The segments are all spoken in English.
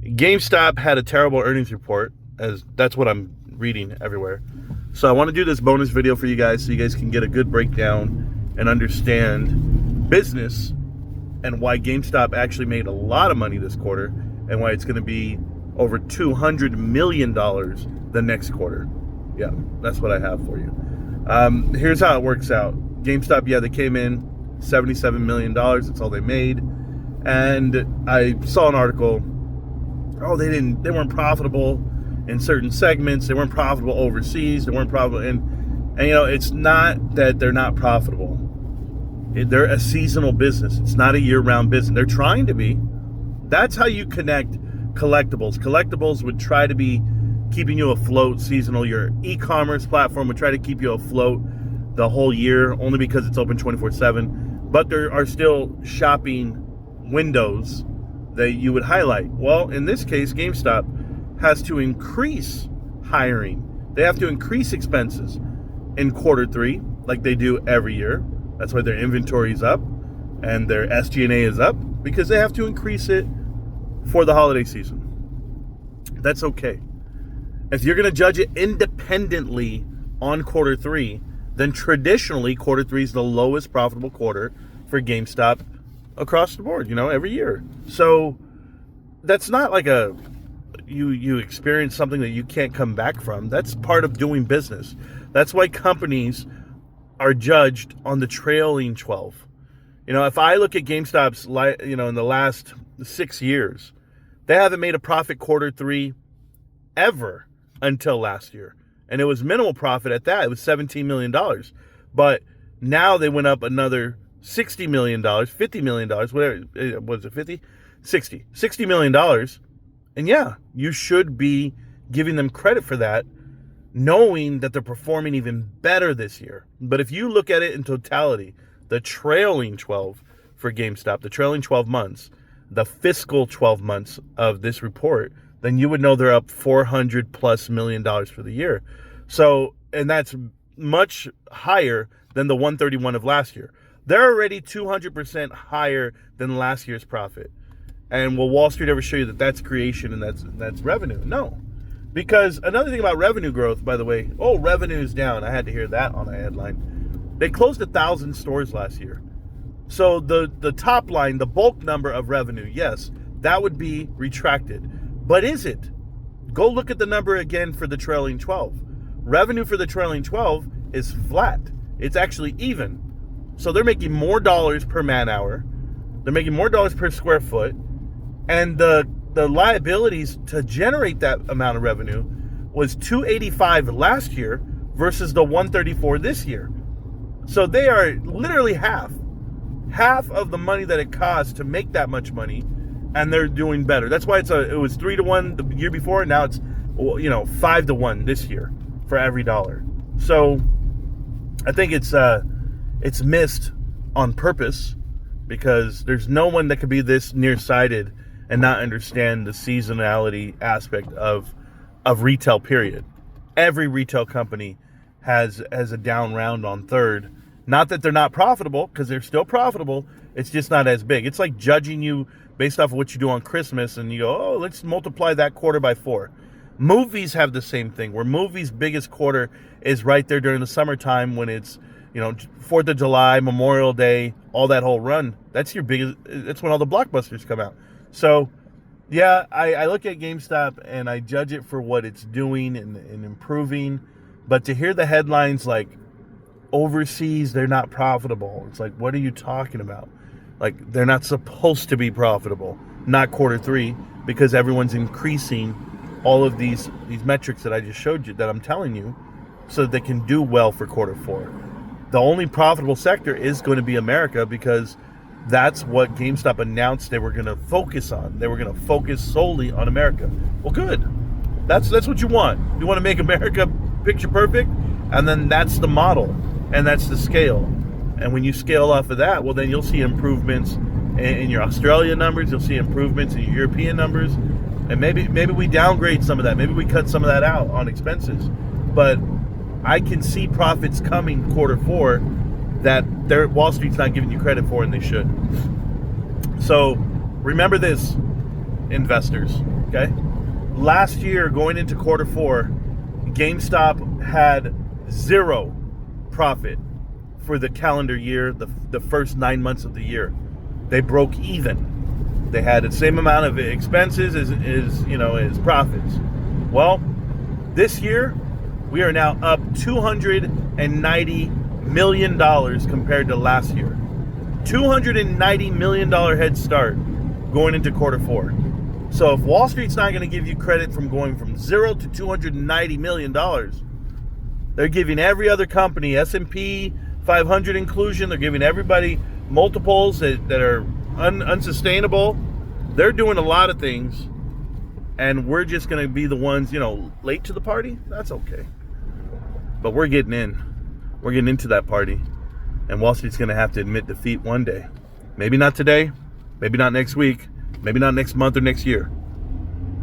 GameStop had a terrible earnings report, as that's what I'm reading everywhere. So I want to do this bonus video for you guys so you guys can get a good breakdown and understand business and why GameStop actually made a lot of money this quarter and why it's going to be over $200 million the next quarter. Yeah, that's what I have for you. Here's how it works out. GameStop, yeah, they came in $77 million. That's all they made. And I saw an article, they weren't profitable in certain segments. They weren't profitable overseas. They weren't profitable. And you know, it's not that they're not profitable. They're a seasonal business. It's not a year-round business. They're trying to be. That's how you connect collectibles. Collectibles would try to be keeping you afloat seasonal. Your e-commerce platform would try to keep you afloat the whole year only because it's open 24/7. But there are still shopping windows that you would highlight. Well, in this case, GameStop has to increase hiring. They have to increase expenses in quarter three, like they do every year. That's why their inventory is up and their SG&A is up, because they have to increase it for the holiday season. That's okay. If you're going to judge it independently on quarter three, then traditionally quarter three is the lowest profitable quarter for GameStop across the board, every year. So that's not like you experience something that you can't come back from. That's part of doing business. That's why companies are judged on the trailing 12. If I look at GameStop's, in the last 6 years, they haven't made a profit quarter three ever until last year. And it was minimal profit at that. It was $17 million. But now they went up another $60 million, $50 million, whatever. Was it 50? 60. $60 million. And yeah, you should be giving them credit for that, knowing that they're performing even better this year. But if you look at it in totality, the trailing 12 for GameStop, the trailing 12 months, the fiscal 12 months of this report, then you would know they're up $400+ million for the year. So, and that's much higher than the 131 of last year. They're already 200% higher than last year's profit. And will Wall Street ever show you that that's creation and that's revenue? No. Because another thing about revenue growth, by the way, revenue is down. I had to hear that on a headline. They closed 1,000 stores last year. So the top line, the bulk number of revenue, yes, that would be retracted. But is it? Go look at the number again for the trailing 12. Revenue for the trailing 12 is flat. It's actually even. So they're making more dollars per man hour. They're making more dollars per square foot. And the liabilities to generate that amount of revenue was $285 last year versus the $134 this year. So they are literally half of the money that it costs to make that much money, and they're doing better. That's why it was 3-1 the year before, and now it's 5-1 this year for every dollar. So I think it's missed on purpose, because there's no one that could be this nearsighted and not understand the seasonality aspect of retail, period. Every retail company has a down round on third. Not that they're not profitable, because they're still profitable. It's just not as big. It's like judging you based off of what you do on Christmas, and you go, let's multiply that quarter by 4. Movies have the same thing, where movies' biggest quarter is right there during the summertime when it's 4th of July, Memorial Day, all that whole run. That's your biggest. That's when all the blockbusters come out. So, yeah, I look at GameStop and I judge it for what it's doing and improving. But to hear the headlines like, overseas, they're not profitable. It's like, what are you talking about? Like, they're not supposed to be profitable. Not quarter three, because everyone's increasing all of these metrics that I just showed you, that I'm telling you, so that they can do well for quarter four. The only profitable sector is going to be America, because that's what GameStop announced they were going to focus on. They were going to focus solely on America. Well, good. That's what you want. You want to make America picture perfect, and then that's the model, and that's the scale. And when you scale off of that, well, then you'll see improvements in your Australia numbers. You'll see improvements in your European numbers. And maybe we downgrade some of that. Maybe we cut some of that out on expenses. But I can see profits coming quarter four that Wall Street's not giving you credit for, and they should. So remember this, investors. Okay? Last year, going into quarter four, GameStop had zero profit for the calendar year, the first 9 months of the year. They broke even. They had the same amount of expenses as profits. Well, this year, we are now up $290 million compared to last year. $290 million head start going into quarter four. So if Wall Street's not going to give you credit from going from zero to $290 million, they're giving every other company, S&P 500 inclusion, they're giving everybody multiples that are unsustainable. They're doing a lot of things, and we're just going to be the ones, late to the party. That's okay. But we're getting in. We're getting into that party. And Wall Street's going to have to admit defeat one day. Maybe not today. Maybe not next week. Maybe not next month or next year.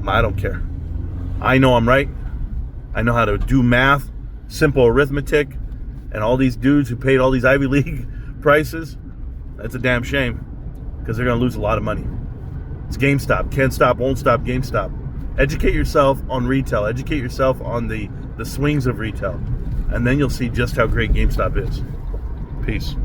I don't care. I know I'm right. I know how to do math, simple arithmetic, and all these dudes who paid all these Ivy League prices, that's a damn shame, because they're going to lose a lot of money. It's GameStop. Can't stop, won't stop, GameStop. Educate yourself on retail. Educate yourself on the swings of retail. And then you'll see just how great GameStop is. Peace.